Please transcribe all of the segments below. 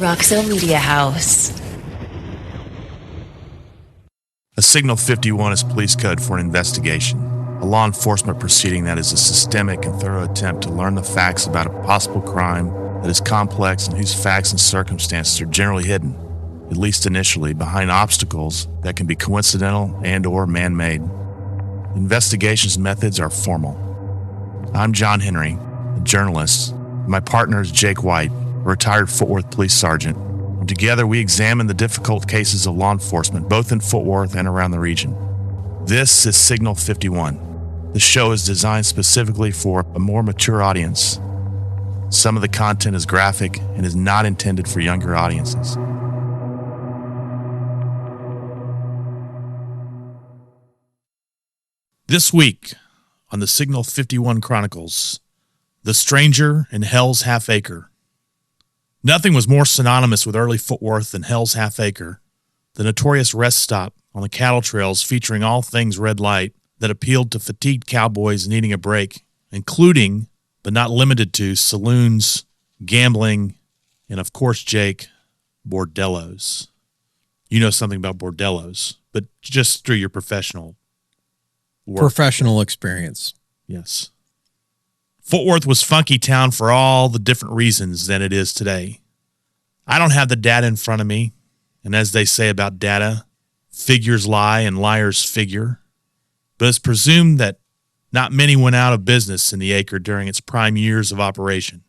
Roxo Media House. A Signal 51 is police code for an investigation, a law enforcement proceeding that is a systemic and thorough attempt to learn the facts about a possible crime that is complex and whose facts and circumstances are generally hidden, at least initially, behind obstacles that can be coincidental and or man-made. Investigations methods are formal. I'm John Henry, a journalist. My partner is Jake White, a retired Fort Worth police sergeant. And together we examine the difficult cases of law enforcement, both in Fort Worth and around the region. This is Signal 51. The show is designed specifically for a more mature audience. Some of the content is graphic and is not intended for younger audiences. This week on the Signal 51 Chronicles, The Stranger in Hell's Half Acre. Nothing was more synonymous with early Fort Worth than Hell's Half Acre, the notorious rest stop on the cattle trails featuring all things red light that appealed to fatigued cowboys needing a break, including, but not limited to, saloons, gambling, and of course, Jake, bordellos. You know something about bordellos, but just through your professional work. Professional experience. Yes. Fort Worth was funky town for all the different reasons than it is today. I don't have the data in front of me, and as they say about data, figures lie and liars figure, but it's presumed that not many went out of business in the Acre during its prime years of operation,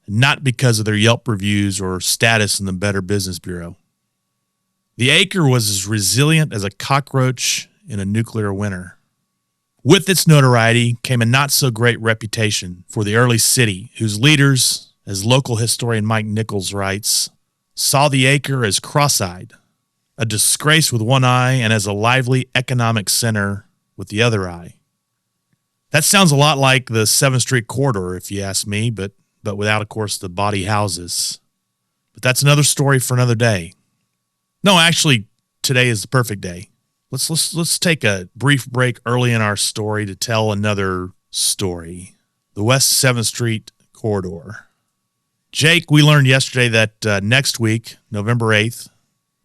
not because of their Yelp reviews or status in the Better Business Bureau. The Acre was as resilient as a cockroach in a nuclear winter. With its notoriety came a not-so-great reputation for the early city, whose leaders, as local historian Mike Nichols writes, saw the Acre as cross-eyed, a disgrace with one eye, and as a lively economic center with the other eye. That sounds a lot like the 7th Street corridor, if you ask me, but without, of course, the bawdy houses. But that's another story for another day. No, actually, today is the perfect day. Let's take a brief break early in our story to tell another story. The West 7th Street corridor. Jake, we learned yesterday that next week, November 8th,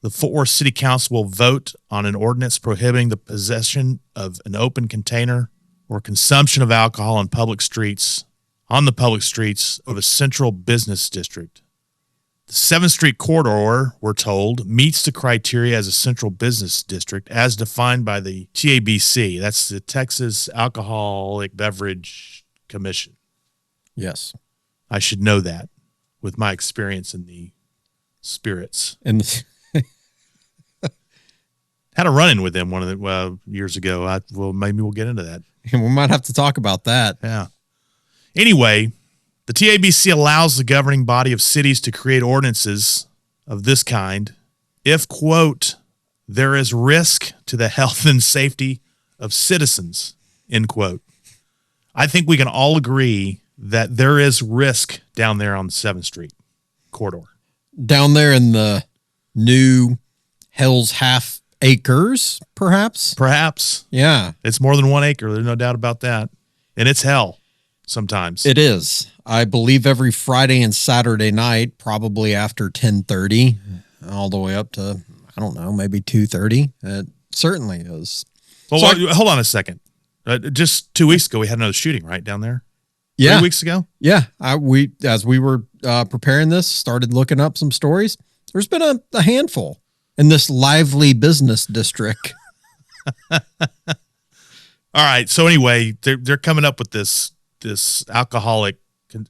the Fort Worth City Council will vote on an ordinance prohibiting the possession of an open container or consumption of alcohol on the public streets of a central business district. The 7th Street corridor, we're told, meets the criteria as a central business district as defined by the TABC. That's the Texas Alcoholic Beverage Commission. Yes. I should know that with my experience in the spirits. And had a run-in with them one of the years ago. Maybe we'll get into that. we might have to talk about that. Yeah. Anyway, the TABC allows the governing body of cities to create ordinances of this kind if, quote, there is risk to the health and safety of citizens, end quote. I think we can all agree that there is risk down there on the 7th Street corridor. Down there in the new Hell's Half Acres, perhaps? Perhaps. Yeah. It's more than 1 acre. There's no doubt about that. And it's hell sometimes. It is. I believe every Friday and Saturday night, probably after 10:30, all the way up to, I don't know, maybe 2:30. It certainly is. Well, hold on a second. Just 2 weeks ago, we had another shooting, right, down there? Yeah. 3 weeks ago? Yeah. As we were preparing this, started looking up some stories. There's been a handful in this lively business district. All right. So anyway, they're coming up with this alcoholic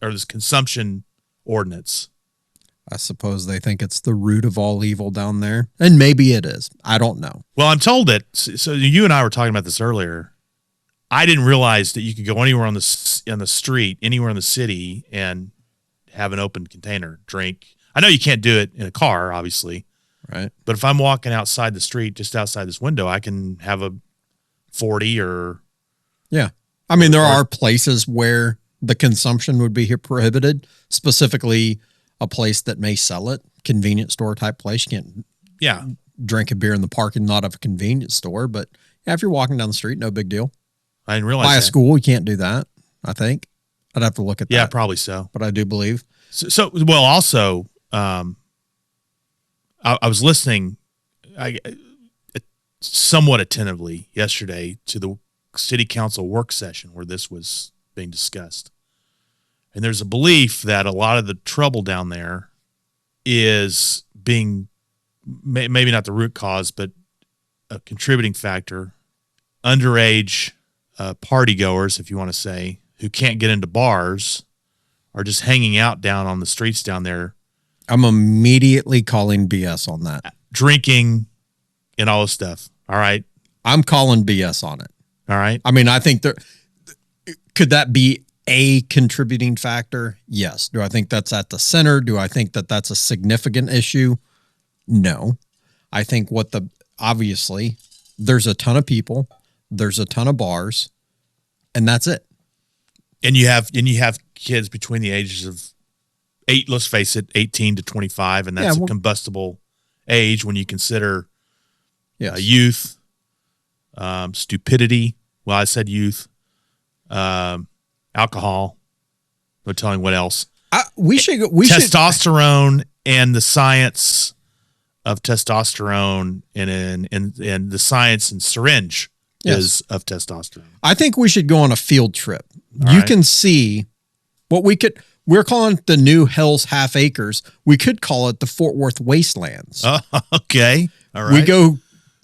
or this consumption ordinance. I suppose they think it's the root of all evil down there. And maybe it is. I don't know. Well, I'm told that, so you and I were talking about this earlier. I didn't realize that you could go anywhere on the street, anywhere in the city, and have an open container, drink. I know you can't do it in a car, obviously. Right. But if I'm walking outside the street, just outside this window, I can have a 40 or... Yeah. I mean, there are places where the consumption would be prohibited, specifically a place that may sell it, convenience store type place. You can't drink a beer in the parking lot of a convenience store, but if you're walking down the street, no big deal. I didn't realize By a that. school, you can't do that, I think. I'd have to look at that. Yeah, probably so. But I do believe. Also, I was listening somewhat attentively yesterday to the city council work session where this was being discussed. And there's a belief that a lot of the trouble down there is being maybe not the root cause, but a contributing factor. Underage party goers, if you want to say, who can't get into bars are just hanging out down on the streets down there. I'm immediately calling BS on that. Drinking and all this stuff. All right. I'm calling BS on it. All right. I mean, I think could that be a contributing factor? Yes. Do I think that's at the center? Do I think that that's a significant issue? No. I think obviously there's a ton of people, there's a ton of bars, and that's it. And you have kids between the ages of 18 to 25, and that's a combustible age when you consider youth, stupidity. Well, I said youth, alcohol. No telling what else. Testosterone and the science of testosterone and the science and syringe is of testosterone. I think we should go on a field trip. You can see what we're calling it the new Hell's Half Acres. We could call it the Fort Worth Wastelands. Okay. All right. We go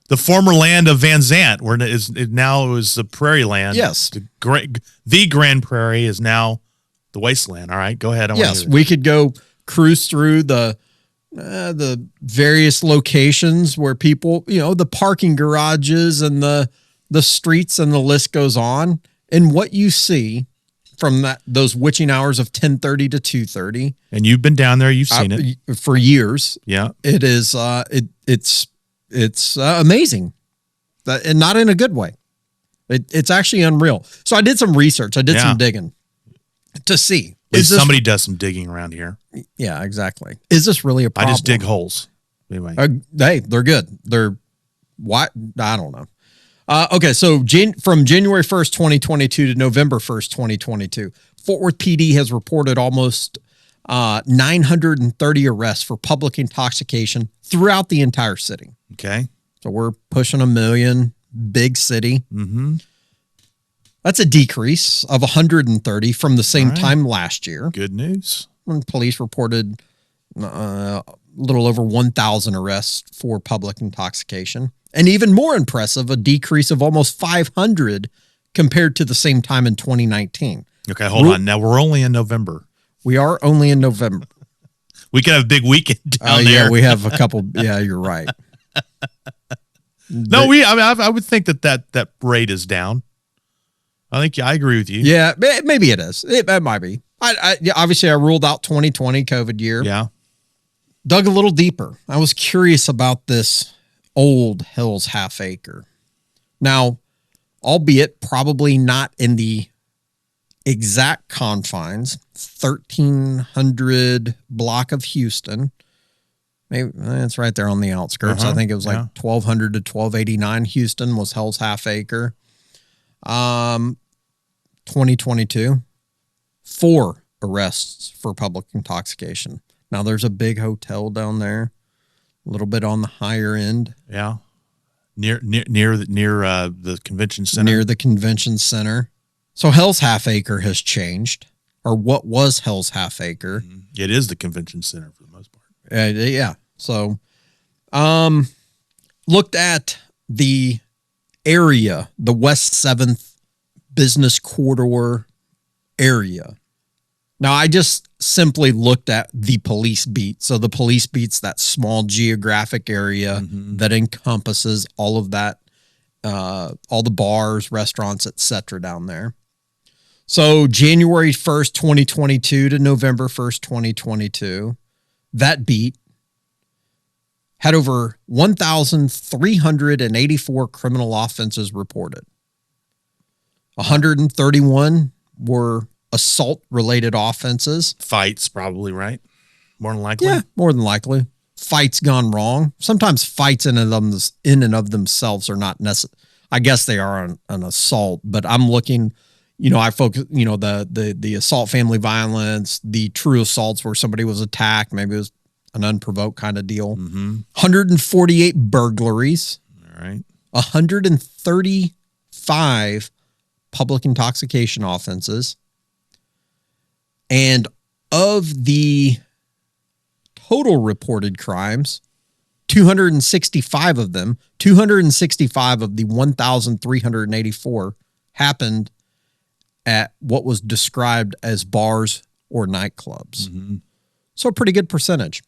the former land of Van Zant, where now is the prairie land. Yes. The Grand Prairie is now the wasteland. All right. Go ahead. Yes. We could go cruise through the various locations where people, the parking garages and the streets, and the list goes on. And what you see from those witching hours of 10:30 to 2:30. And you've been down there, you've seen it for years. Yeah. It is it's amazing. And not in a good way. It's actually unreal. So I did some research. I did some digging to see. Somebody does some digging around here. Yeah, exactly. Is this really a problem? I just dig holes. Anyway. Hey, they're good. They're what? I don't know. Okay, so from January 1st, 2022 to November 1st, 2022, Fort Worth PD has reported almost 930 arrests for public intoxication throughout the entire city. Okay. So we're pushing 1 million, big city. Mm-hmm. That's a decrease of 130 from the same time last year. Good news. When police reported a little over 1,000 arrests for public intoxication. And even more impressive, a decrease of almost 500 compared to the same time in 2019. Okay, hold on. Now we're only in November. We are only in November. We could have a big weekend down there. Yeah, we have a couple. Yeah, you're right. No, I would think that rate is down. I agree with you. Yeah, maybe it is. It might be. Obviously, I ruled out 2020 COVID year. Yeah. Dug a little deeper. I was curious about this old Hell's Half Acre. Now, albeit probably not in the exact confines, 1300 block of Houston. Maybe it's right there on the outskirts. I think it was like 1200 to 1289. Houston was Hell's Half Acre. 2022, 4 arrests for public intoxication. Now there's a big hotel down there, a little bit on the higher end. Yeah. Near the convention center. Near the convention center. So Hell's Half Acre has changed, or what was Hell's Half Acre. It is the convention center for the most part. Yeah. So, looked at the area, the West 7th business corridor area. Now, I just simply looked at the police beat. So the police beat's that small geographic area that encompasses all of that, all the bars, restaurants, etc. down there. So January 1st, 2022 to November 1st, 2022, that beat had over 1,384 criminal offenses reported. 131 were assault-related offenses. Fights, probably, right? More than likely? Yeah, more than likely. Fights gone wrong. Sometimes fights in and of themselves are not necessary. I guess they are an assault, but I'm looking, I focus, the assault, family violence, the true assaults where somebody was attacked, maybe it was an unprovoked kind of deal. 148 burglaries. All right. 135 public intoxication offenses. And of the total reported crimes, 265 of them, 265 of the 1,384 happened at what was described as bars or nightclubs. So a pretty good percentage.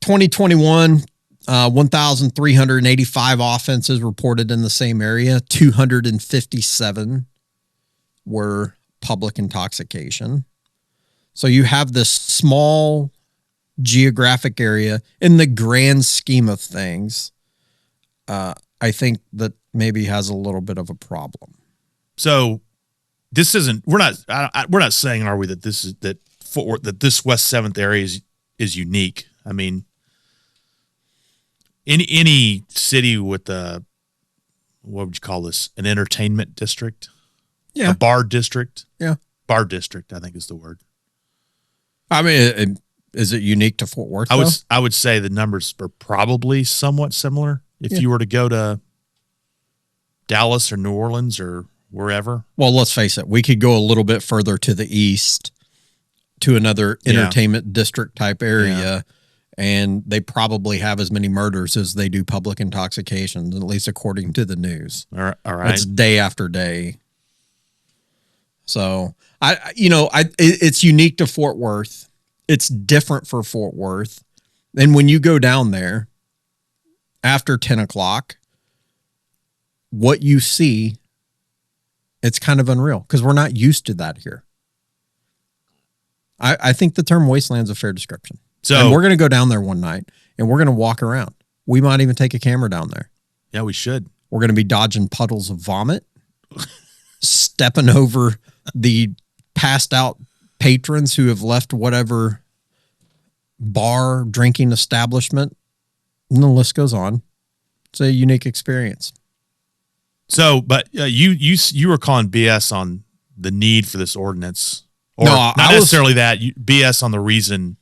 2021, 1,385 offenses reported in the same area. 257 were public intoxication. So you have this small geographic area in the grand scheme of things. I think that maybe has a little bit of a problem. So this isn't, we're not saying, are we, that this is, that Fort Worth, that this West 7th area is unique. I mean, any city with a, what would you call this? An entertainment district? Yeah. A bar district? Yeah. Bar district, I think is the word. I mean, is it unique to Fort Worth? I would say the numbers are probably somewhat similar. If you were to go to Dallas or New Orleans or wherever. Well, let's face it. We could go a little bit further to the east to another entertainment district type area, and they probably have as many murders as they do public intoxications, at least according to the news. All right. It's day after day. So it's unique to Fort Worth. It's different for Fort Worth. And when you go down there after 10 o'clock, what you see, it's kind of unreal because we're not used to that here. I think the term wasteland is a fair description. So, and we're going to go down there one night and we're going to walk around. We might even take a camera down there. Yeah, we should. We're going to be dodging puddles of vomit, stepping over the passed out patrons who have left whatever bar, drinking establishment, and the list goes on. It's a unique experience. So, but you were calling BS on the need for this ordinance, or no, not necessarily that BS on the reason.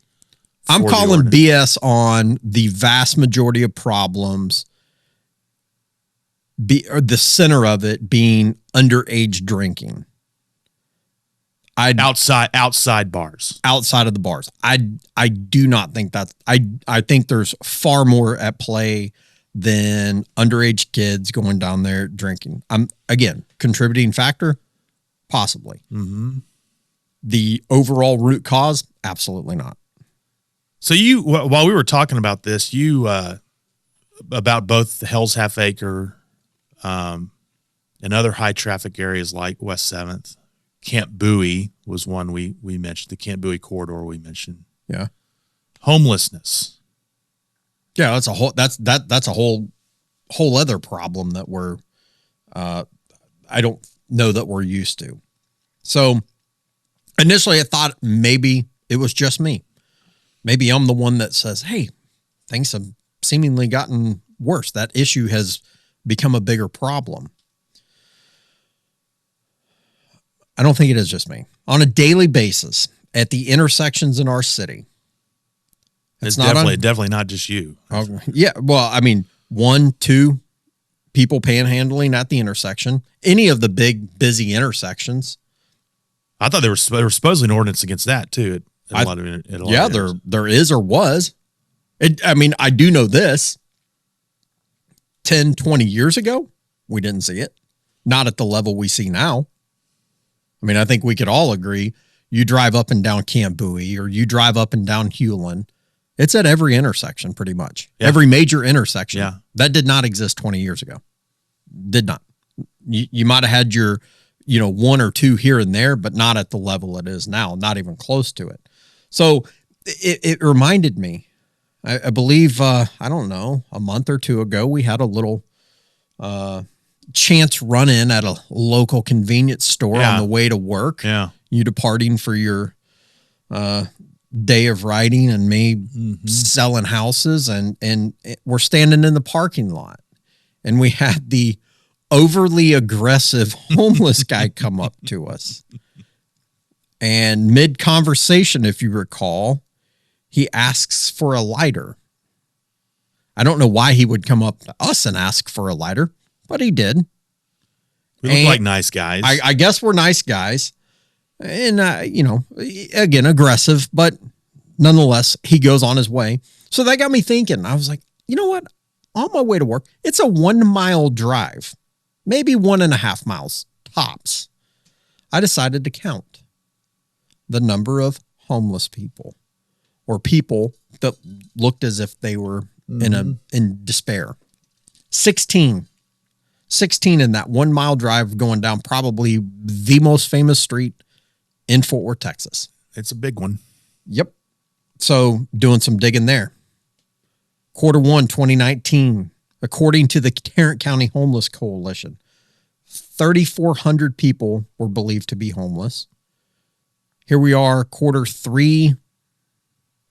I'm calling BS on the vast majority of problems. Or the center of it being underage drinking. Outside bars. Outside of the bars. I do not think that. I think there's far more at play than underage kids going down there drinking. Again, contributing factor, possibly. The overall root cause, absolutely not. So while we were talking about this, about both the Hell's Half Acre, and other high traffic areas like West 7th, Camp Bowie was one we mentioned, the Camp Bowie corridor we mentioned. Yeah. Homelessness. Yeah, that's a whole other problem that we're I don't know that we're used to. So initially I thought maybe it was just me. Maybe I'm the one that says, hey, things have seemingly gotten worse. That issue has become a bigger problem. I don't think it is just me. On a daily basis, at the intersections in our city, it's definitely not just you. Yeah, well, I mean, 1, 2 people panhandling at the intersection, any of the big busy intersections. I thought there was supposedly an ordinance against that too. There is or was. I do know this. 10, 20 years ago, we didn't see it. Not at the level we see now. I mean, I think we could all agree. You drive up and down Camp Bowie or you drive up and down Hewlin. It's at every intersection pretty much. Yeah. Every major intersection. Yeah. That did not exist 20 years ago. Did not. You might have had your, 1 or 2 here and there, but not at the level it is now. Not even close to it. So it reminded me. I believe, I don't know, a month or 2 ago, we had a little chance run-in at a local convenience store on the way to work. Yeah. You departing for your day of writing and me selling houses. And we're standing in the parking lot. And we had the overly aggressive homeless guy come up to us. And mid-conversation, if you recall, he asks for a lighter. I don't know why he would come up to us and ask for a lighter, but he did. We look like nice guys. I guess we're nice guys. And, again, aggressive, but nonetheless, he goes on his way. So that got me thinking. I was like, you know what? On my way to work, it's a 1 mile drive, maybe 1.5 miles tops. I decided to count the number of homeless people or people that looked as if they were in despair. 16 in that 1 mile drive going down probably the most famous street in Fort Worth, Texas. It's a big one. Yep. So doing some digging there. Q1 2019, according to the Tarrant County Homeless Coalition, 3,400 people were believed to be homeless. Here we are, Q4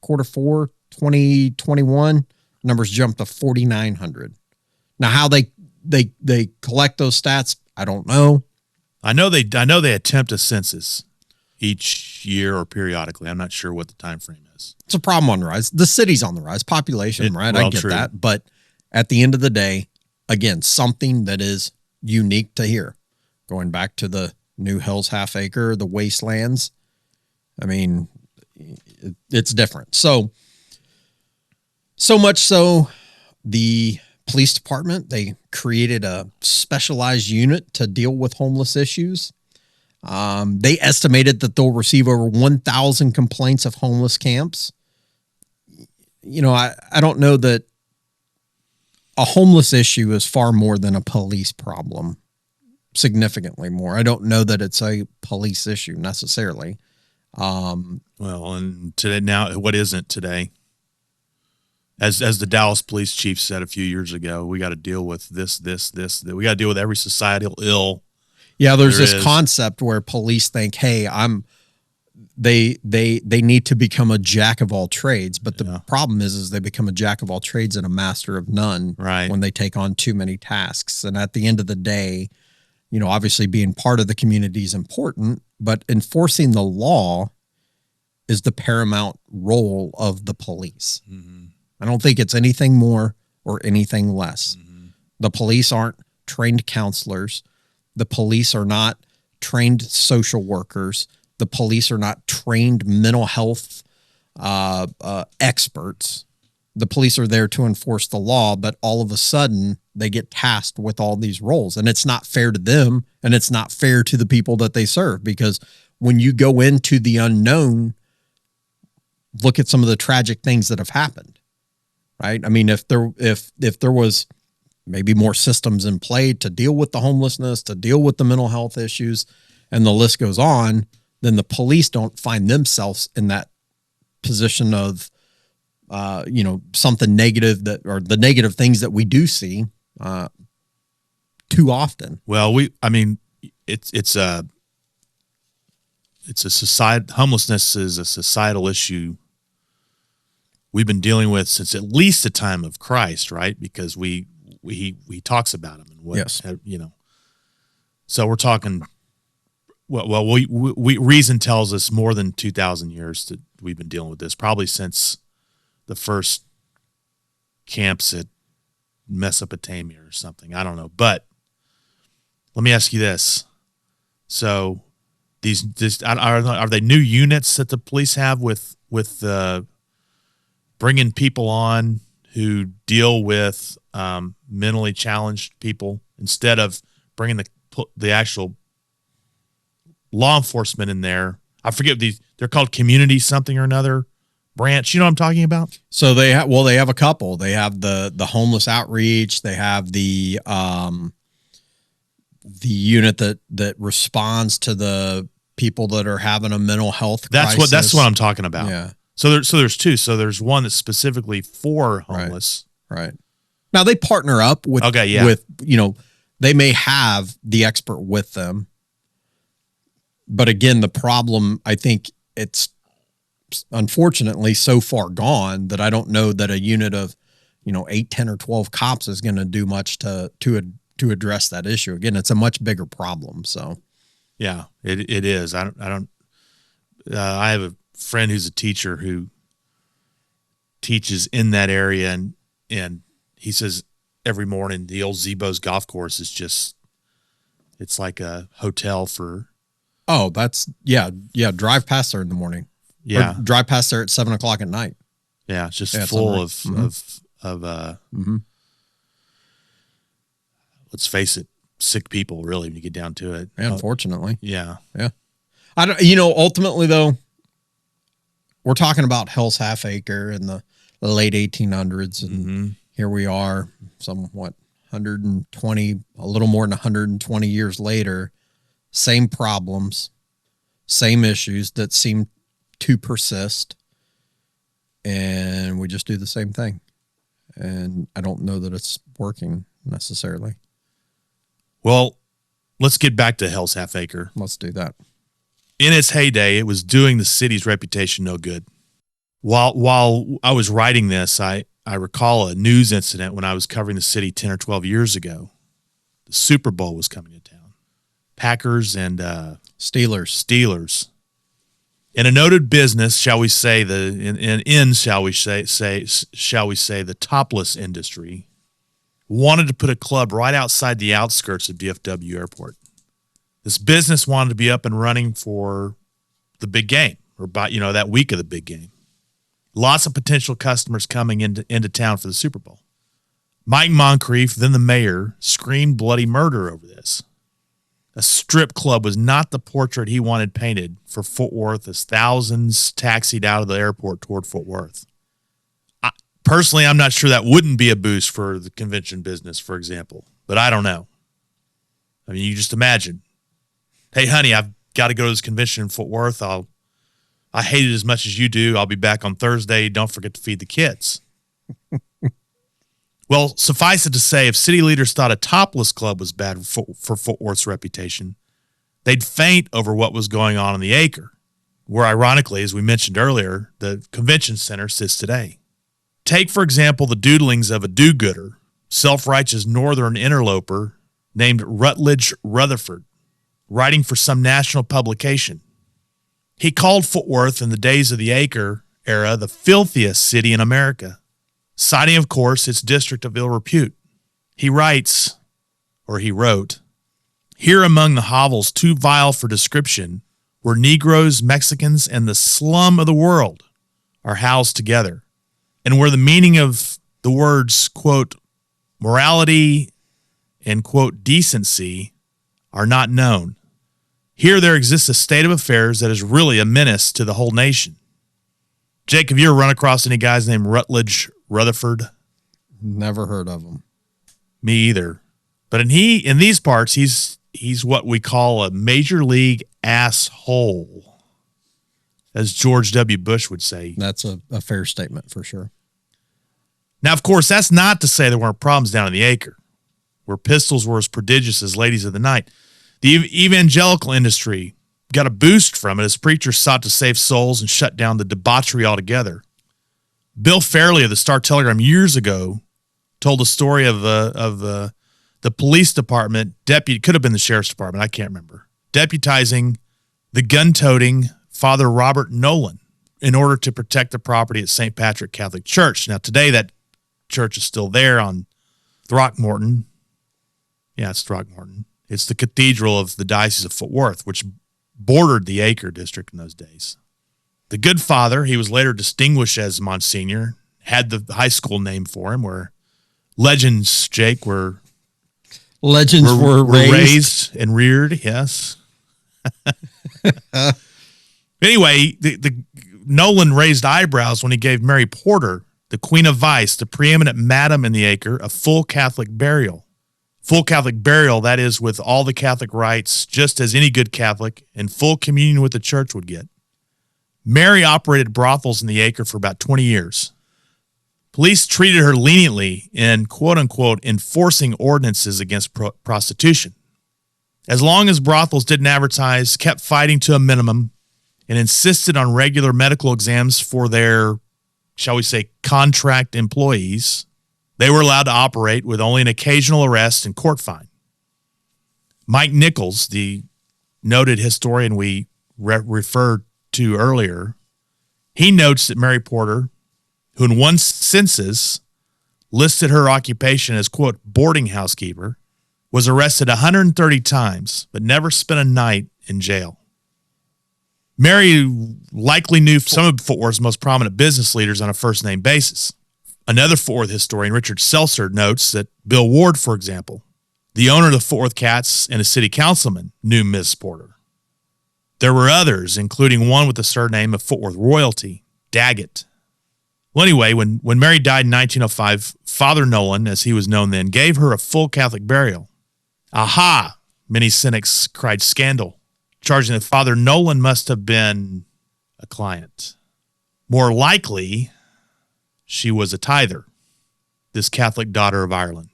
2021, numbers jumped to 4,900. Now, how they collect those stats, I don't know. I know they attempt a census each year or periodically. I'm not sure what the time frame is. It's a problem on the rise. The city's on the rise, population, right? I get that. But at the end of the day, again, something that is unique to here. Going back to the New Hills half acre, the wastelands. I mean, it's different. So much so, the police department, they created a specialized unit to deal with homeless issues. They estimated that they'll receive over 1,000 complaints of homeless camps. I don't know that a homeless issue is far more than a police problem, significantly more. I don't know that it's a police issue necessarily. Well, and today now, what isn't today? As the Dallas police chief said a few years ago, we got to deal with this. We got to deal with every societal ill. Yeah, there's this concept where police think, hey, they need to become a jack of all trades, but the problem is they become a jack of all trades and a master of none when they take on too many tasks. And at the end of the day, obviously being part of the community is important, but enforcing the law is the paramount role of the police. Mm-hmm. I don't think it's anything more or anything less. Mm-hmm. The police aren't trained counselors. The police are not trained social workers. The police are not trained mental health experts. The police are there to enforce the law, but all of a sudden they get tasked with all these roles, and it's not fair to them, and it's not fair to the people that they serve, because when you go into the unknown, look at some of the tragic things that have happened, right? I mean, if there was maybe more systems in play to deal with the homelessness, to deal with the mental health issues, and the list goes on, then the police don't find themselves in that position of, something negative or the negative things that we do see too often. Well, it's a society. Homelessness is a societal issue we've been dealing with since at least the time of Christ, right? Because he talks about them and what, yes. So we're talking. Well, we reason tells us more than 2,000 years that we've been dealing with this, probably since the first camps at Mesopotamia or something. I don't know, but let me ask you this: so are they new units that the police have with bringing people on who deal with mentally challenged people instead of bringing the actual law enforcement in there? I forget they're called community something or another branch. You know what I'm talking about? So they have a couple. They have the homeless outreach. They have the unit that responds to the people that are having a mental health crisis. That's what I'm talking about. Yeah. So there's two. So there's one that's specifically for homeless. Right. Now they partner up with they may have the expert with them. But again, the problem, I think it's unfortunately so far gone that I don't know that a unit of, 8, 10, or 12 cops is going to do much to address that issue. Again, it's a much bigger problem. So, yeah, it is. I have a friend who's a teacher who teaches in that area, and he says every morning the old Zebo's golf course is just, it's like a hotel for. Oh, that's drive past there in the morning. Yeah, or drive past there at 7:00 at night. Yeah, it's just full of let's face it, sick people, really, when you get down to it. Unfortunately. Yeah. I don't, ultimately though, we're talking about Hell's Half Acre in the late 1800s. And here we are somewhat 120, a little more than 120 years later, same problems, same issues that seem to persist. And we just do the same thing. And I don't know that it's working necessarily. Well, let's get back to Hell's Half Acre. Let's do that. In its heyday, it was doing the city's reputation no good. While I was writing this, I recall a news incident when I was covering the city 10 or 12 years ago. The Super Bowl was coming to town. Packers and Steelers. In a noted business, shall we say the topless industry, wanted to put a club right outside the outskirts of DFW Airport. This business wanted to be up and running for the big game, or about, that week of the big game. Lots of potential customers coming into town for the Super Bowl. Mike Moncrief, then the mayor, screamed bloody murder over this. A strip club was not the portrait he wanted painted for Fort Worth as thousands taxied out of the airport toward Fort Worth. Personally, I'm not sure that wouldn't be a boost for the convention business, for example, but I don't know. I mean, you just imagine, hey, honey, I've got to go to this convention in Fort Worth. I hate it as much as you do. I'll be back on Thursday. Don't forget to feed the kids. Well, suffice it to say, if city leaders thought a topless club was bad for Fort Worth's reputation, they'd faint over what was going on in the Acre, where ironically, as we mentioned earlier, the convention center sits today. Take, for example, the doodlings of a do-gooder, self-righteous northern interloper named Rutledge Rutherford, writing for some national publication. He called Fort Worth in the days of the Acre era the filthiest city in America, citing, of course, its district of ill repute. He wrote, "Here among the hovels too vile for description, where Negroes, Mexicans, and the slum of the world are housed together, and where the meaning of the words, quote, morality and, quote, decency are not known. Here there exists a state of affairs that is really a menace to the whole nation." Jake, have you ever run across any guys named Rutledge Rutherford? Never heard of him. Me either. But in these parts, he's what we call a major league asshole, as George W. Bush would say. That's a fair statement for sure. Now, of course, that's not to say there weren't problems down in the Acre, where pistols were as prodigious as ladies of the night. The evangelical industry got a boost from it as preachers sought to save souls and shut down the debauchery altogether. Bill Fairley of the Star-Telegram years ago told a story of the police department, could have been the sheriff's department, I can't remember, deputizing the gun-toting Father Robert Nolan in order to protect the property at St. Patrick Catholic Church. Now, today that church is still there on Throckmorton. Yeah, it's Throckmorton. It's the cathedral of the Diocese of Fort Worth, which bordered the Acre district in those days. The good father, he was later distinguished as Monsignor, had the high school name for him, where legends, Jake, were raised and reared, yes. Anyway, the Nolan raised eyebrows when he gave Mary Porter, the Queen of Vice, the preeminent madam in the Acre, a full Catholic burial. Full Catholic burial, that is, with all the Catholic rites, just as any good Catholic, in full communion with the church would get. Mary operated brothels in the Acre for about 20 years. Police treated her leniently in, quote-unquote, enforcing ordinances against prostitution. As long as brothels didn't advertise, kept fighting to a minimum, and insisted on regular medical exams for their, shall we say, contract employees, they were allowed to operate with only an occasional arrest and court fine. Mike Nichols, the noted historian we referred to earlier, he notes that Mary Porter, who in one census listed her occupation as, quote, boarding housekeeper, was arrested 130 times, but never spent a night in jail. Mary likely knew some of Fort Worth's most prominent business leaders on a first-name basis. Another Fort Worth historian, Richard Seltzer, notes that Bill Ward, for example, the owner of the Fort Worth Cats and a city councilman, knew Miss Porter. There were others, including one with the surname of Fort Worth royalty, Daggett. Well, anyway, when Mary died in 1905, Father Nolan, as he was known then, gave her a full Catholic burial. Aha! Many cynics cried scandal, charging that Father Nolan must have been a client. More likely, she was a tither, this Catholic daughter of Ireland.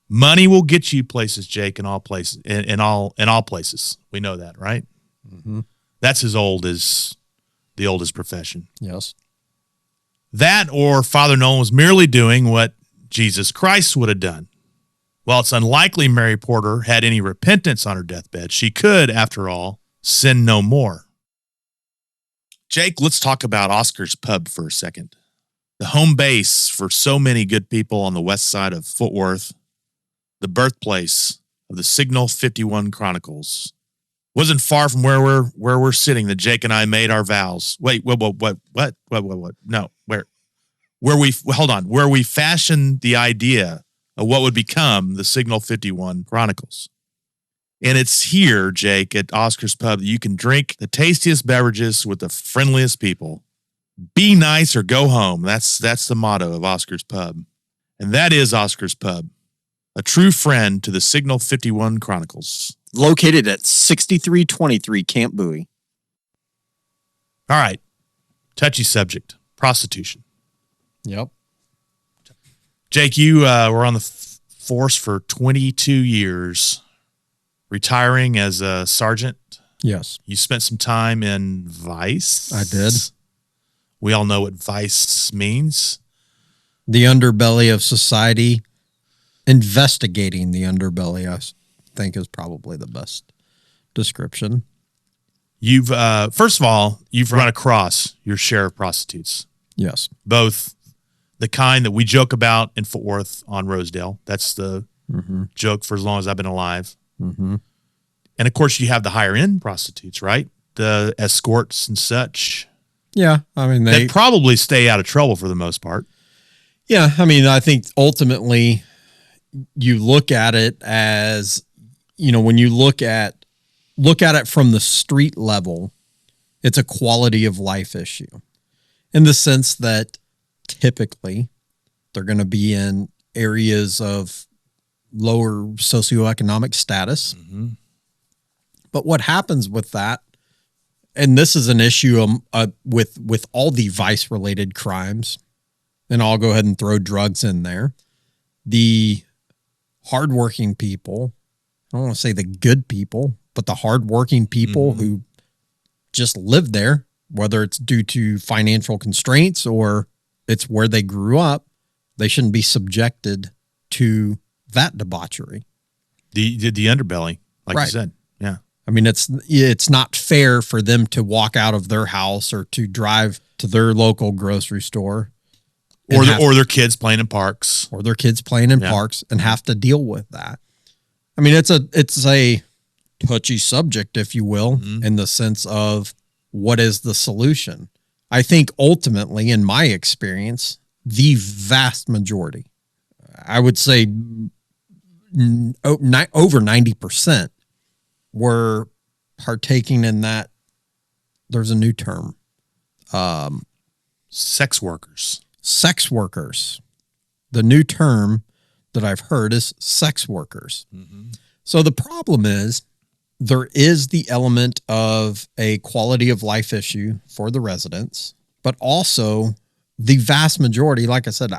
Money will get you places, Jake, in all places. In all places, we know that, right? Mm-hmm. That's as old as the oldest profession. Yes. That or Father Nolan was merely doing what Jesus Christ would have done. While it's unlikely Mary Porter had any repentance on her deathbed, she could, after all, sin no more. Jake, let's talk about Oscar's Pub for a second. The home base for so many good people on the west side of Fort Worth, the birthplace of the Signal 51 Chronicles. Wasn't far from where we're sitting that Jake and I made our vows. Wait, what? No, where we fashioned the idea of what would become the Signal 51 Chronicles. And it's here, Jake, at Oscar's Pub, that you can drink the tastiest beverages with the friendliest people. Be nice or go home. That's the motto of Oscar's Pub. And that is Oscar's Pub, a true friend to the Signal 51 Chronicles. Located at 6323 Camp Bowie. All right. Touchy subject. Prostitution. Yep. Jake, you were on the force for 22 years, retiring as a sergeant. Yes. You spent some time in Vice. I did. We all know what Vice means. The underbelly of society. Investigating the underbelly, I think, is probably the best description. You've, first of all, you've run across your share of prostitutes. Yes. Both the kind that we joke about in Fort Worth on Rosedale. That's the joke for as long as I've been alive. Mm-hmm. And, of course, you have the higher-end prostitutes, right? The escorts and such. Yeah, I mean, they probably stay out of trouble for the most part. Yeah, I mean, I think ultimately you look at it as, you know, when you look at it from the street level, it's a quality of life issue in the sense that typically they're going to be in areas of lower socioeconomic status. Mm-hmm. But what happens with that, and this is an issue with all the vice-related crimes, and I'll go ahead and throw drugs in there, the hardworking people, I don't want to say the good people, but the hardworking people who just live there, whether it's due to financial constraints or it's where they grew up, they shouldn't be subjected to that debauchery. The underbelly, like you said. Yeah. I mean, it's not fair for them to walk out of their house or to drive to their local grocery store. Or their kids playing in parks. Or their kids playing in parks and have to deal with that. I mean, it's a touchy subject, if you will, in the sense of what is the solution? I think ultimately, in my experience, the vast majority, I would say over 90%, were partaking in that. There's a new term. Sex workers. Sex workers. The new term that I've heard is sex workers. Mm-hmm. So the problem is there is the element of a quality of life issue for the residents, but also the vast majority, like I said,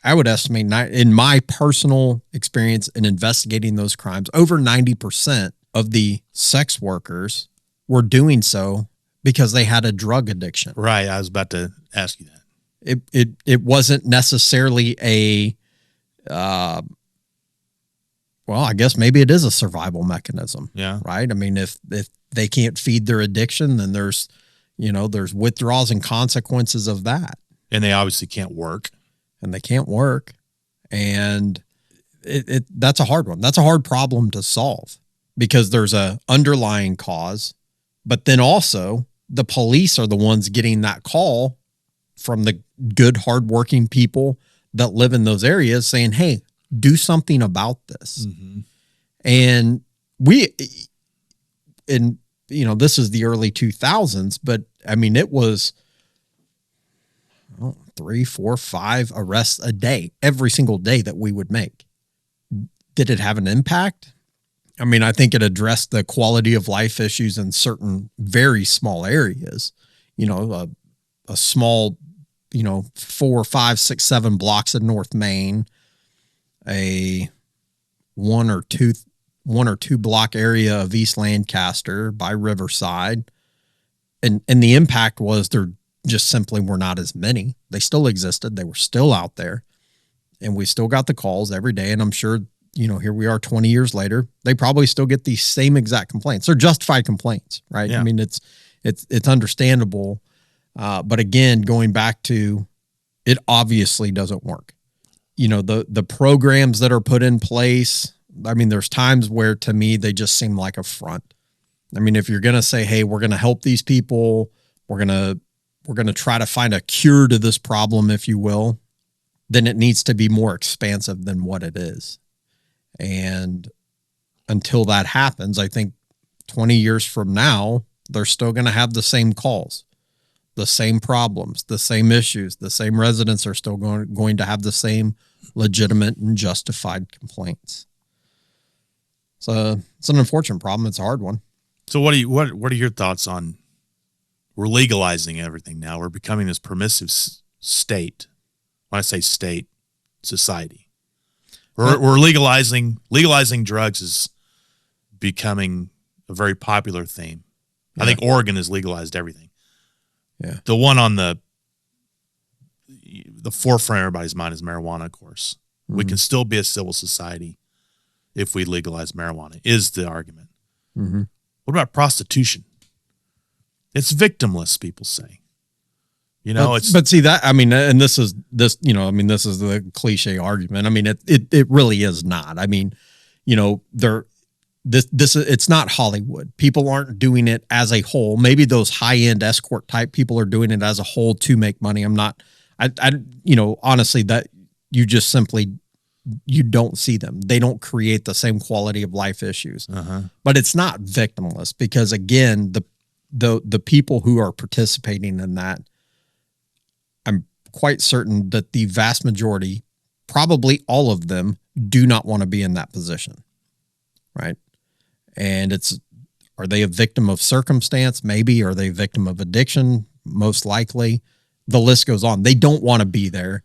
I would estimate in my personal experience in investigating those crimes, over 90% of the sex workers were doing so because they had a drug addiction. Right. I was about to ask you that. It wasn't necessarily a, well, I guess maybe it is a survival mechanism. Yeah. Right. I mean, if they can't feed their addiction, then there's withdrawals and consequences of that. And they obviously can't work. And that's a hard one. That's a hard problem to solve because there's a underlying cause, but then also the police are the ones getting that call from the good, hardworking people that live in those areas saying, hey, do something about this. Mm-hmm. And this is the early 2000s, but I mean, it was 3, 4, 5 arrests a day, every single day that we would make. Did it have an impact? I mean, I think it addressed the quality of life issues in certain very small areas, a small, 4, 5, 6, 7 blocks of North Main, a one or two block area of East Lancaster by Riverside. And the impact was there just simply were not as many. They still existed. They were still out there, and we still got the calls every day. And I'm sure, here we are 20 years later, they probably still get these same exact complaints. They're justified complaints, right? Yeah. I mean, it's understandable. But again, going back to, it obviously doesn't work. The programs that are put in place, I mean, there's times where to me, they just seem like a front. I mean, if you're going to say, hey, we're going to help these people, we're going to try to find a cure to this problem, if you will, then it needs to be more expansive than what it is. And until that happens, I think 20 years from now, they're still going to have the same calls, the same problems, the same issues, the same residents are still going to have the same legitimate and justified complaints. So it's an unfortunate problem. It's a hard one. So what are your thoughts on, we're legalizing everything now. We're becoming this permissive state. When I say state, society. We're legalizing drugs is becoming a very popular theme. Yeah. I think Oregon has legalized everything. Yeah. The one on the forefront of everybody's mind is marijuana, of course. Mm-hmm. We can still be a civil society if we legalize marijuana, is the argument. Mm-hmm. What about prostitution? It's victimless, people say. But see that, I mean, and this is the cliche argument. I mean, it really is not. I mean, it's not Hollywood. People aren't doing it as a whole. Maybe those high-end escort type people are doing it as a whole to make money. Honestly, that you just simply, you don't see them. They don't create the same quality of life issues. Uh-huh. But it's not victimless because, again, the people who are participating in that, I'm quite certain that the vast majority, probably all of them, do not want to be in that position, right? And are they a victim of circumstance? Maybe. Are they a victim of addiction? Most likely. The list goes on. They don't want to be there.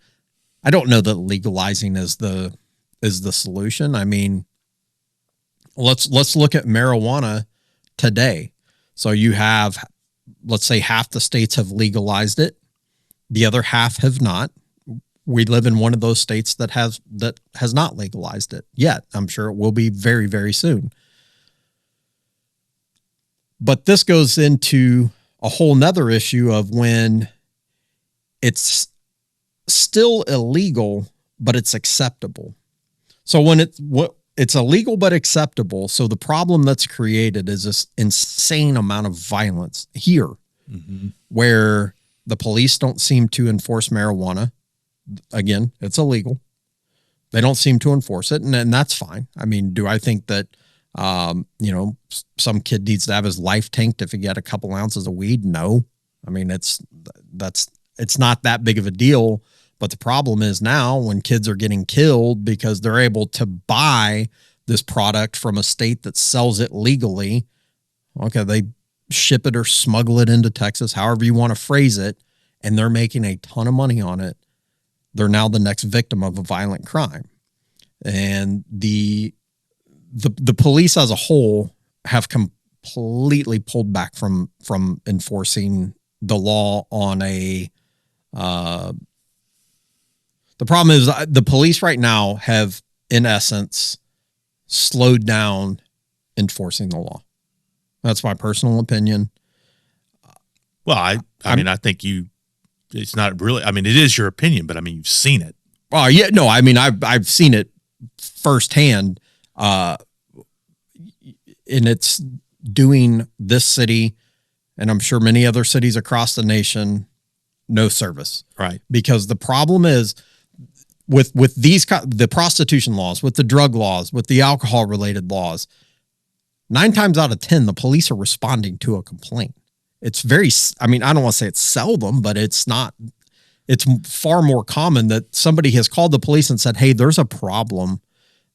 I don't know that legalizing is the solution. I mean, let's look at marijuana today. So you have, let's say half the states have legalized it. The other half have not. We live in one of those states that has not legalized it yet. I'm sure it will be very, very soon. But this goes into a whole nother issue of when it's still illegal, but it's acceptable. So when it's illegal but acceptable, so the problem that's created is this insane amount of violence here, mm-hmm. where the police don't seem to enforce marijuana. Again, it's illegal. They don't seem to enforce it, and that's fine. I mean, do I think that some kid needs to have his life tanked if he got a couple ounces of weed? No. I mean, it's not that big of a deal. But the problem is now when kids are getting killed because they're able to buy this product from a state that sells it legally. Okay, they ship it or smuggle it into Texas, however you want to phrase it, and they're making a ton of money on it. They're now the next victim of a violent crime. And the police as a whole have completely pulled back from enforcing the law on a the problem is the police right now have, in essence, slowed down enforcing the law. That's my personal opinion. Well, I mean, I think you it's not really. I mean, it is your opinion, but I mean, you've seen it. Oh yeah, no, I mean I've seen it firsthand, and it's doing this city, and I'm sure many other cities across the nation, no service. Right. Because the problem is with the prostitution laws, with the drug laws, with the alcohol related laws, 9 times out of 10, the police are responding to a complaint. It's very, I mean, I don't want to say it's seldom, but it's far more common that somebody has called the police and said, hey, there's a problem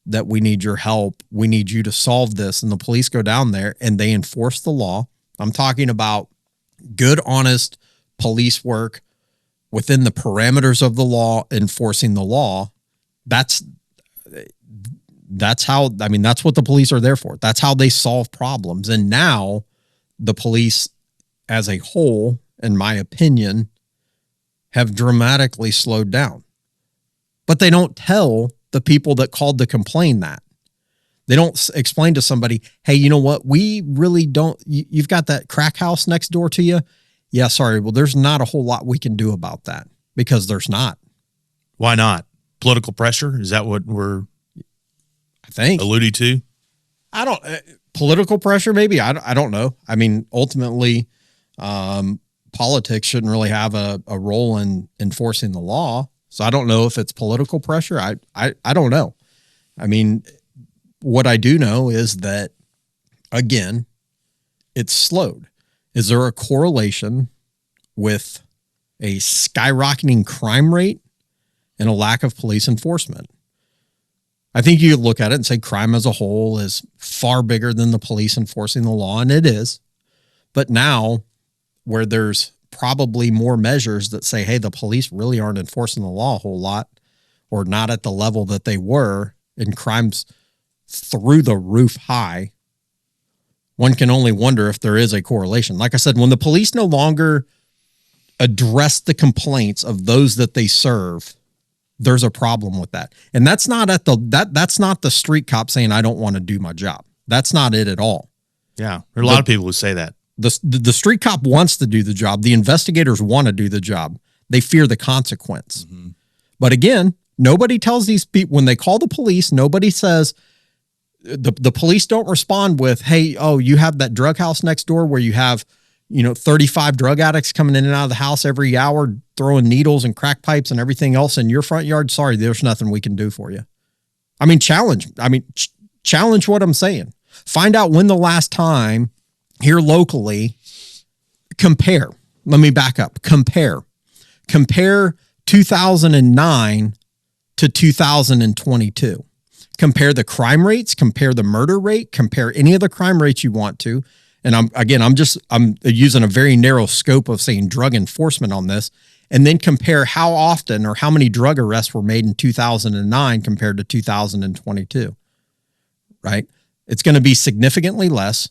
that we need your help. We need you to solve this. And the police go down there and they enforce the law. I'm talking about good, honest police work within the parameters of the law, enforcing the law. That's how, I mean, that's what the police are there for. That's how they solve problems. And now the police as a whole, in my opinion, have dramatically slowed down. But they don't tell the people that called to complain that. They don't explain to somebody, hey, you know what? We really don't, you've got that crack house next door to you. Yeah, sorry. Well, there's not a whole lot we can do about that because there's not. Why not? Political pressure? Is that what we're alluding to? I don't, political pressure, maybe. I don't know. I mean, ultimately, politics shouldn't really have a role in enforcing the law. So I don't know if it's political pressure. I don't know. I mean, what I do know is that, again, it's slowed. Is there a correlation with a skyrocketing crime rate and a lack of police enforcement? I think you look at it and say crime as a whole is far bigger than the police enforcing the law, and it is. But now, where there's probably more measures that say, hey, the police really aren't enforcing the law a whole lot, or not at the level that they were, and crime's through the roof high, one can only wonder if there is a correlation. Like I said, when the police no longer address the complaints of those that they serve, there's a problem with that. And that's not that's not the street cop saying, I don't want to do my job. That's not it at all. Yeah. There are a lot of people who say that. The street cop wants to do the job. The investigators want to do the job. They fear the consequence. Mm-hmm. But again, nobody tells these people when they call the police, nobody says, the police don't respond with, hey, oh, you have that drug house next door where you have, 35 drug addicts coming in and out of the house every hour, throwing needles and crack pipes and everything else in your front yard. Sorry, there's nothing we can do for you. I mean, challenge what I'm saying. Find out when the last time here locally, compare. Let me back up. Compare 2009 to 2022. Compare the crime rates, compare the murder rate, compare any of the crime rates you want to. And I'm using a very narrow scope of saying drug enforcement on this, and then compare how often or how many drug arrests were made in 2009 compared to 2022, right? It's going to be significantly less,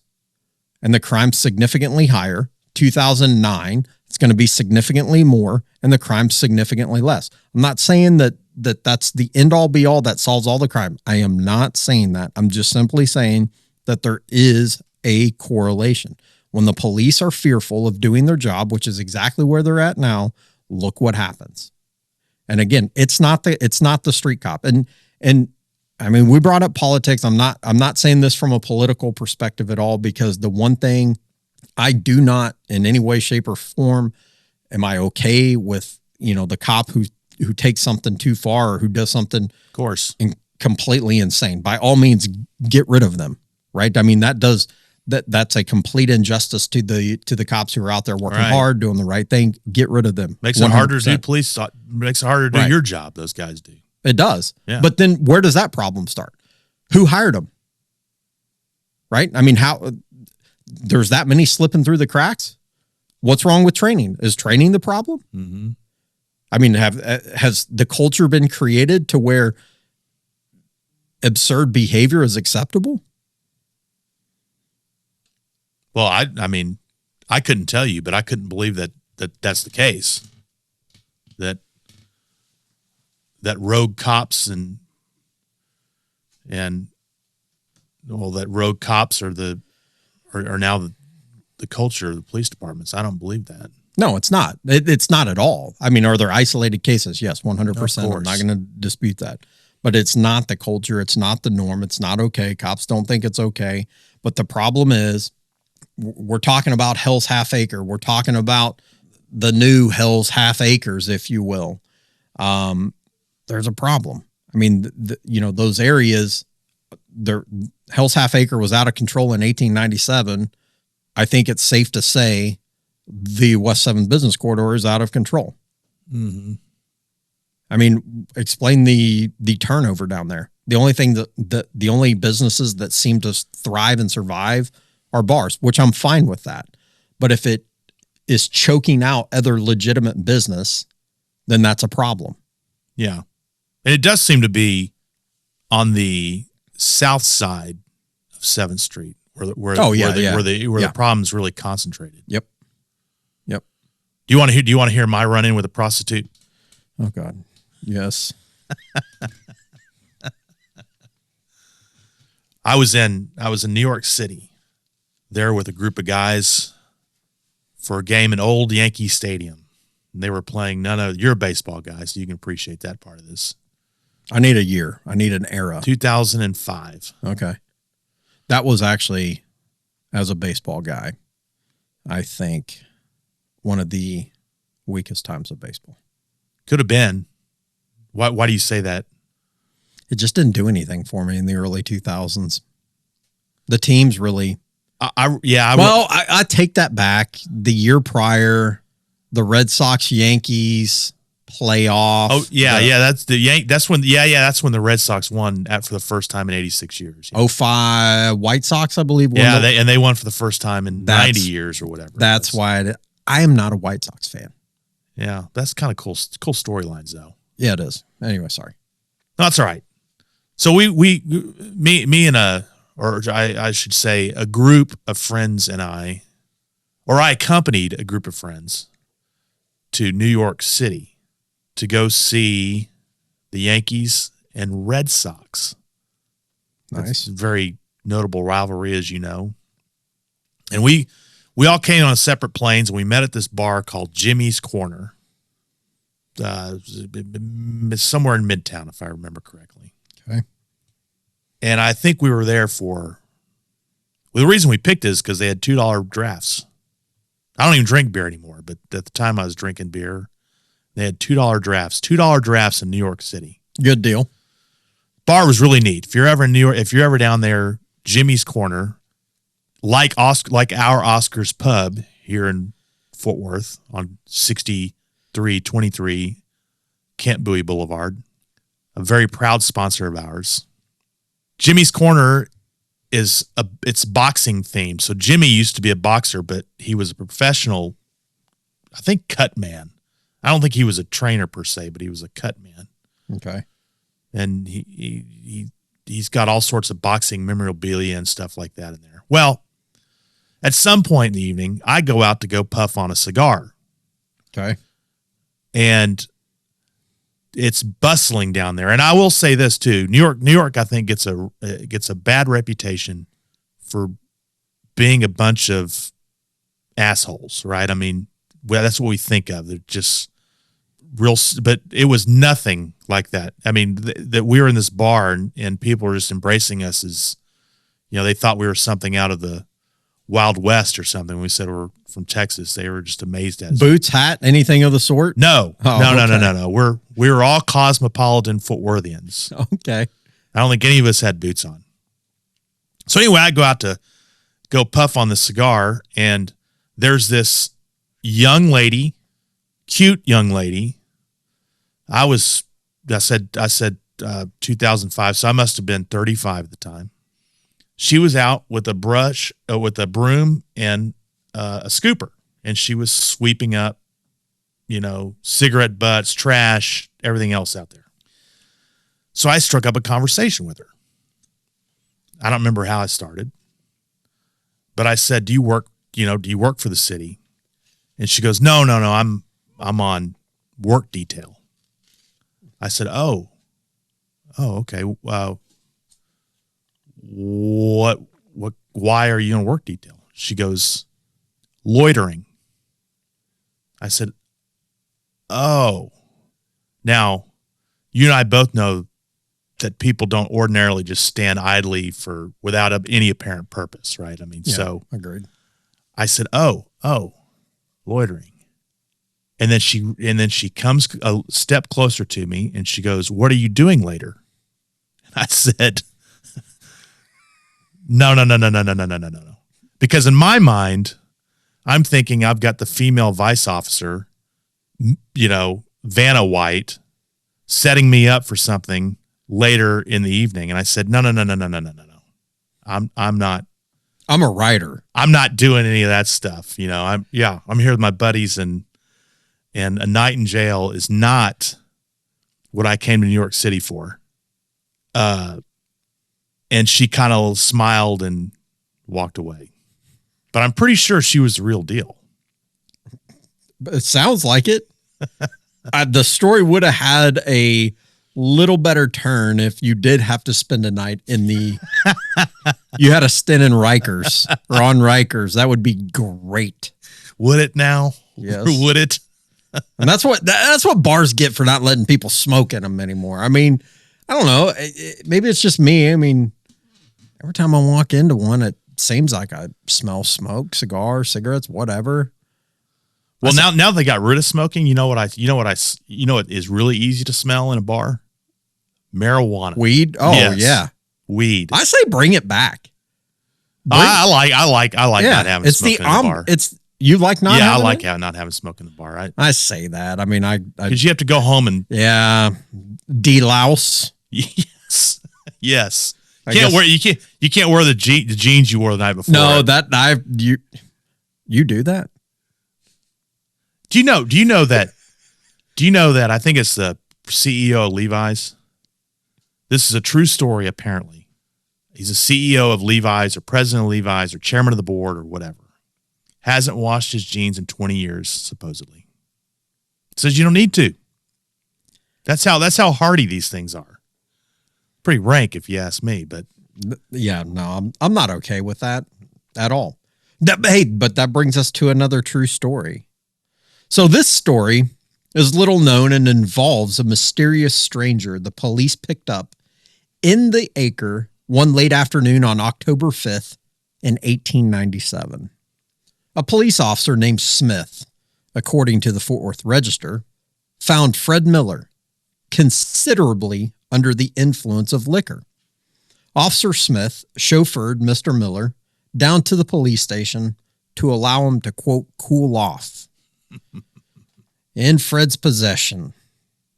and the crime's significantly higher. 2009, it's going to be significantly more, and the crime's significantly less. I'm not saying that's the end all be all that solves all the crime. I am not saying that. I'm just simply saying that there is a correlation. When the police are fearful of doing their job, which is exactly where they're at now, look what happens. And again, it's not the street cop. And I mean, we brought up politics. I'm not saying this from a political perspective at all, because the one thing I do not in any way, shape, or form am I okay with, the cop who takes something too far or who does something, of course, completely insane. By all means, get rid of them, right? I mean, that's a complete injustice to the cops who are out there working hard, doing the right thing. Get rid of them. Makes it harder to do police. Makes it harder to do your job. Those guys do. It does. Yeah. But then where does that problem start? Who hired them? Right? I mean, there's that many slipping through the cracks? What's wrong with training? Is training the problem? Mm-hmm. I mean, has the culture been created to where absurd behavior is acceptable? Well, I mean, I couldn't tell you, but I couldn't believe that's the case. That rogue cops and that rogue cops are now the culture of the police departments. I don't believe that. No, it's not. It's not at all. I mean, are there isolated cases? Yes, 100%. I'm not going to dispute that. But it's not the culture. It's not the norm. It's not okay. Cops don't think it's okay. But the problem is we're talking about Hell's Half Acre. We're talking about the new Hell's Half Acres, if you will. There's a problem. I mean, those areas, Hell's Half Acre was out of control in 1897. I think it's safe to say the West 7th Business Corridor is out of control. Mm-hmm. I mean, explain the turnover down there. The only thing the only businesses that seem to thrive and survive are bars, which I'm fine with that. But if it is choking out other legitimate business, then that's a problem. Yeah. And it does seem to be on the south side of 7th Street where the problem's really concentrated. Yep. Do you want to hear my run in with a prostitute? Oh God. Yes. I was in New York City there with a group of guys for a game in old Yankee Stadium. And they were playing you're a baseball guy, so you can appreciate that part of this. I need a year. I need an era. 2005. Okay. That was actually, as a baseball guy, I think one of the weakest times of baseball. Could have been. Why do you say that? It just didn't do anything for me in the early 2000s. The teams really. I take that back. The year prior, the Red Sox Yankees playoff. Oh yeah, that's when the Red Sox won for the first time in 86 years. Yeah. 05 White Sox, I believe. Yeah, they won for the first time in 90 years or whatever. That's why I am not a White Sox fan. Yeah, that's kind of cool storylines though. Yeah, it is. Anyway, sorry. No, that's all right. So me and I should say a group of friends and I accompanied a group of friends to New York City to go see the Yankees and Red Sox. Nice. That's a very notable rivalry, as you know. And we all came on separate planes, and we met at this bar called Jimmy's Corner, somewhere in Midtown, if I remember correctly. Okay. And I think we were there the reason we picked it is because they had $2 drafts. I don't even drink beer anymore, but at the time I was drinking beer. They had $2 drafts. $2 drafts in New York City. Good deal. Bar was really neat. If you're ever in New York, if you're ever down there, Jimmy's Corner, like our Oscar's Pub here in Fort Worth on 6323 Kent Bowie Boulevard, a very proud sponsor of ours. Jimmy's Corner it's boxing themed. So Jimmy used to be a boxer, but he was a professional, I think, cut man. I don't think he was a trainer per se, but he was a cut man. Okay. And he's got all sorts of boxing memorabilia and stuff like that in there. Well, at some point in the evening, I go out to go puff on a cigar. Okay. And it's bustling down there. And I will say this too. New York, I think gets a bad reputation for being a bunch of assholes, right? I mean, well, that's what we think of. They're just real, but it was nothing like that. I mean, that we were in this bar and people were just embracing us as, they thought we were something out of the Wild West or something. When we said we're from Texas, they were just amazed at us. Boots, hat, anything of the sort? No. No. We were all cosmopolitan Fort Worthians. Okay. I don't think any of us had boots on. So anyway, I go out to go puff on the cigar, and there's this young lady, cute young lady. I said 2005, so I must have been 35 at the time. She was out with a brush, with a broom and a scooper, and she was sweeping up, cigarette butts, trash, everything else out there. So I struck up a conversation with her. I don't remember how I started, but I said, do you work for the city? And she goes, no, I'm on work detail. I said, oh, okay. Why are you on work detail? She goes, loitering. I said, oh. Now, you and I both know that people don't ordinarily just stand idly without any apparent purpose, right? I mean, so agreed. I said, oh, loitering. And then she comes a step closer to me and she goes, what are you doing later? And I said, no. Because in my mind, I'm thinking I've got the female vice officer, Vanna White, setting me up for something later in the evening. And I said, no. I'm not. I'm a writer. I'm not doing any of that stuff. I'm here with my buddies and a night in jail is not what I came to New York City for. And she kind of smiled and walked away. But I'm pretty sure she was the real deal. It sounds like it. The story would have had a little better turn if you did have to spend a night in you had a stint in Rikers or on Rikers. That would be great. Would it now? Yes. Would it? And that's what bars get for not letting people smoke in them anymore. I mean, I don't know. Maybe it's just me. I mean, every time I walk into one, it seems like I smell smoke, cigarettes, whatever. Well, now they got rid of smoking. You know what is really easy to smell in a bar? Marijuana. Weed? Oh, yes. Yeah. Weed. I say bring it back. I like not having smoke in the bar. You like not having I like it? not having smoke in the bar. I say that. I mean, because you have to go home and delouse. Yes. You can't wear the jeans you wore the night before. No, you do that. Do you know that I think it's the CEO of Levi's? This is a true story, apparently. He's a CEO of Levi's or president of Levi's or chairman of the board or whatever. Hasn't washed his jeans in 20 years, supposedly. Says you don't need to. That's how hardy these things are. Pretty rank, if you ask me, but yeah, no, I'm not okay with that at all. But that brings us to another true story. So this story is little known and involves a mysterious stranger the police picked up in the Acre one late afternoon on October 5th in 1897. A police officer named Smith, according to the Fort Worth Register, found Fred Miller considerably under the influence of liquor. Officer Smith chauffeured Mr. Miller down to the police station to allow him to, quote, cool off. In Fred's possession,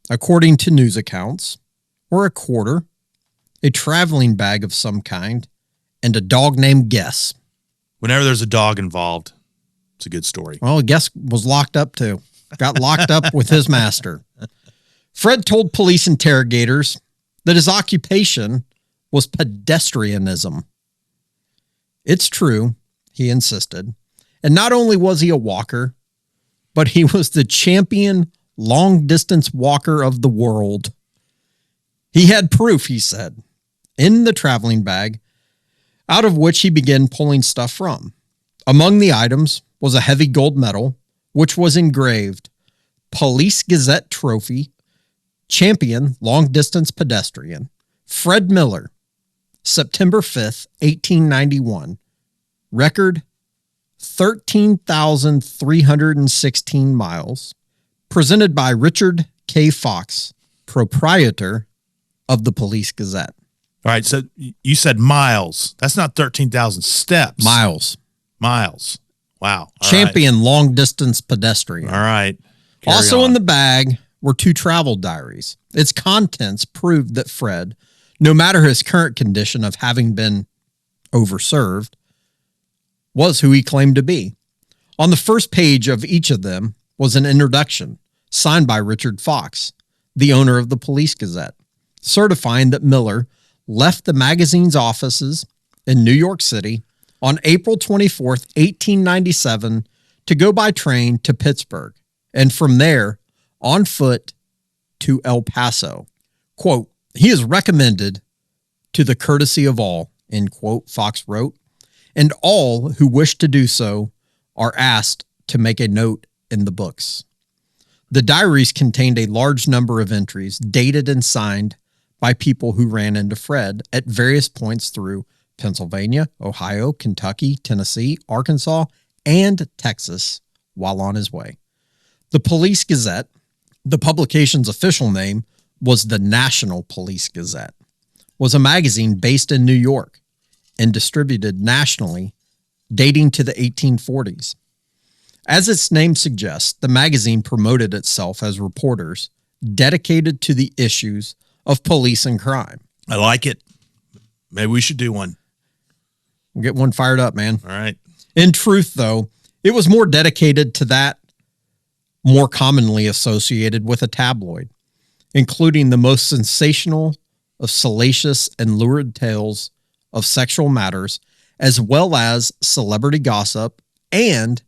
according to news accounts, were a quarter, a traveling bag of some kind, and a dog named Guess. Whenever there's a dog involved, it's a good story. Well, Guess was locked up too. Got locked up with his master. Fred told police interrogators that his occupation was pedestrianism. It's true, he insisted. And not only was he a walker, but he was the champion long-distance walker of the world. He had proof, he said, in the traveling bag, out of which he began pulling stuff from. Among the items was a heavy gold medal, which was engraved, Police Gazette Trophy, Champion Long-Distance Pedestrian, Fred Miller, September 5th, 1891. Record 13,316 miles. Presented by Richard K. Fox, proprietor of the Police Gazette. All right, so you said miles. That's not 13,000 steps. Miles. Wow. Champion long-distance pedestrian. All right. Also in the bag were 2 travel diaries. Its contents proved that Fred, no matter his current condition of having been overserved, was who he claimed to be. On the first page of each of them was an introduction signed by Richard Fox, the owner of the Police Gazette, certifying that Miller left the magazine's offices in New York City on April 24th, 1897, to go by train to Pittsburgh, and from there on foot to El Paso. Quote, he is recommended to the courtesy of all, end quote, Fox wrote, and all who wish to do so are asked to make a note in the books. The diaries contained a large number of entries dated and signed by people who ran into Fred at various points through Pennsylvania, Ohio, Kentucky, Tennessee, Arkansas, and Texas while on his way. The Police Gazette, the publication's official name was the National Police Gazette, was a magazine based in New York and distributed nationally dating to the 1840s. As its name suggests, the magazine promoted itself as reporters dedicated to the issues of police and crime. I like it. Maybe we should do one. We'll get one fired up, man. All right. In truth, though, it was more dedicated to that more commonly associated with a tabloid, including the most sensational of salacious and lurid tales of sexual matters, as well as celebrity gossip and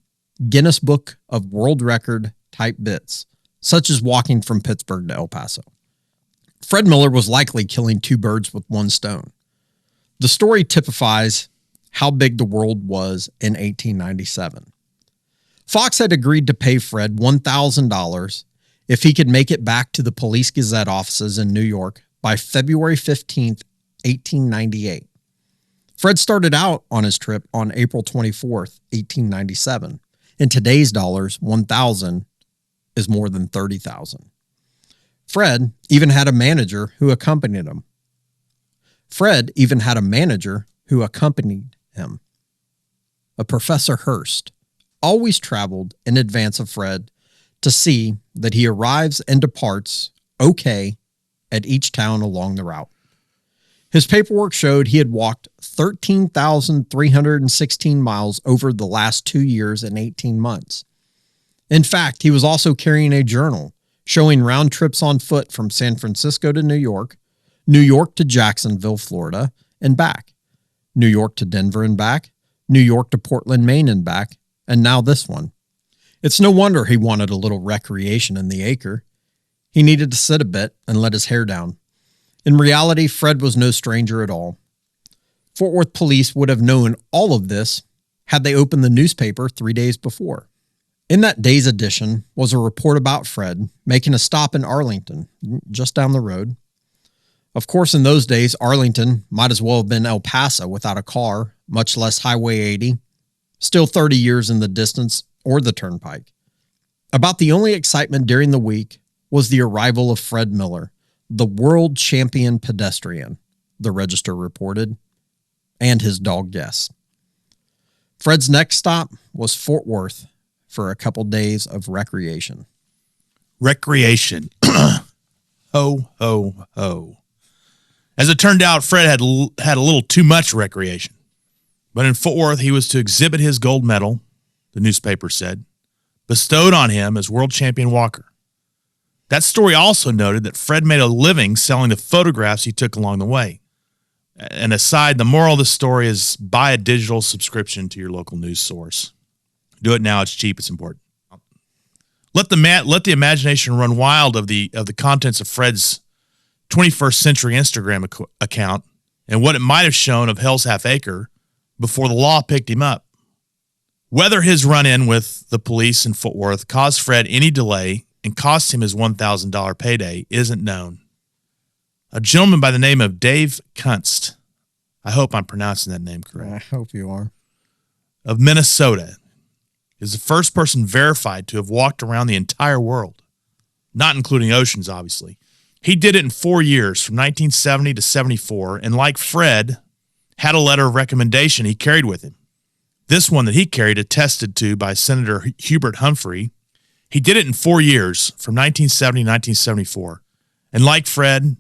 Guinness Book of World Record type bits, such as walking from Pittsburgh to El Paso. Fred Miller was likely killing two birds with one stone. The story typifies how big the world was in 1897. Fox had agreed to pay Fred $1,000 if he could make it back to the Police Gazette offices in New York by February 15th, 1898. Fred started out on his trip on April 24th, 1897. In today's dollars, 1,000 is more than 30,000. Fred even had a manager who accompanied him. A Professor Hurst always traveled in advance of Fred to see that he arrives and departs okay at each town along the route. His paperwork showed he had walked 13,316 miles over the last 2 years and 18 months. In fact, he was also carrying a journal showing round trips on foot from San Francisco to New York to Jacksonville, Florida, and back, New York to Denver and back, New York to Portland, Maine and back, and now this one. It's no wonder he wanted a little recreation in the Acre. He needed to sit a bit and let his hair down. In reality, Fred was no stranger at all. Fort Worth police would have known all of this had they opened the newspaper 3 days before. In that day's edition was a report about Fred making a stop in Arlington, just down the road. Of course, in those days, Arlington might as well have been El Paso without a car, much less Highway 80, still 30 years in the distance, or the Turnpike. About the only excitement during the week was the arrival of Fred Miller, the world champion pedestrian, the Register reported, and his dog Guess. Fred's next stop was Fort Worth for a couple days of recreation. Recreation. Ho, ho, ho. As it turned out, Fred had a little too much recreation. But in Fort Worth, he was to exhibit his gold medal, the newspaper said, bestowed on him as world champion walker. That story also noted that Fred made a living selling the photographs he took along the way. And aside, the moral of the story is buy a digital subscription to your local news source. Do it now. It's cheap. It's important. Let the imagination run wild of the contents of Fred's 21st century Instagram account and what it might have shown of Hell's Half Acre before the law picked him up. Whether his run-in with the police in Fort Worth caused Fred any delay and cost him his $1,000 payday isn't known. A gentleman by the name of Dave Kunst, I hope I'm pronouncing that name correct. I hope you are. Of Minnesota, is the first person verified to have walked around the entire world, not including oceans, obviously. He did it in 4 years, from 1970 to 74, and like Fred, had a letter of recommendation he carried with him. This one that he carried attested to by Senator Hubert Humphrey. He did it in 4 years, from 1970 to 1974, and like Fred,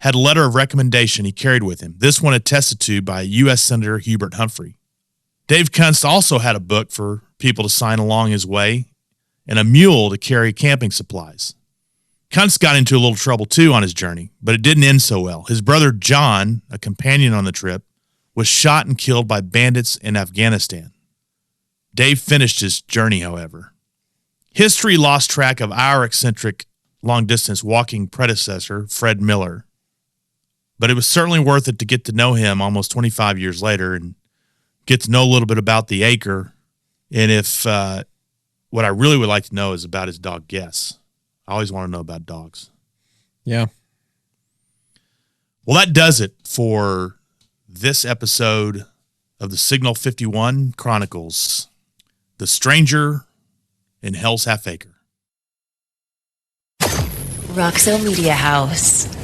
had a letter of recommendation he carried with him. This one attested to by U.S. Senator Hubert Humphrey. Dave Kunst also had a book for people to sign along his way and a mule to carry camping supplies. Kunst got into a little trouble too on his journey, but it didn't end so well. His brother John, a companion on the trip, was shot and killed by bandits in Afghanistan. Dave finished his journey, however. History lost track of our eccentric long-distance walking predecessor, Fred Miller, but it was certainly worth it to get to know him almost 25 years later and get to know a little bit about the Acre. And if what I really would like to know is about his dog Guess. I always want to know about dogs. Yeah. Well, that does it for this episode of the Signal 51 Chronicles, The Stranger in Hell's Half Acre. Roxo Media House.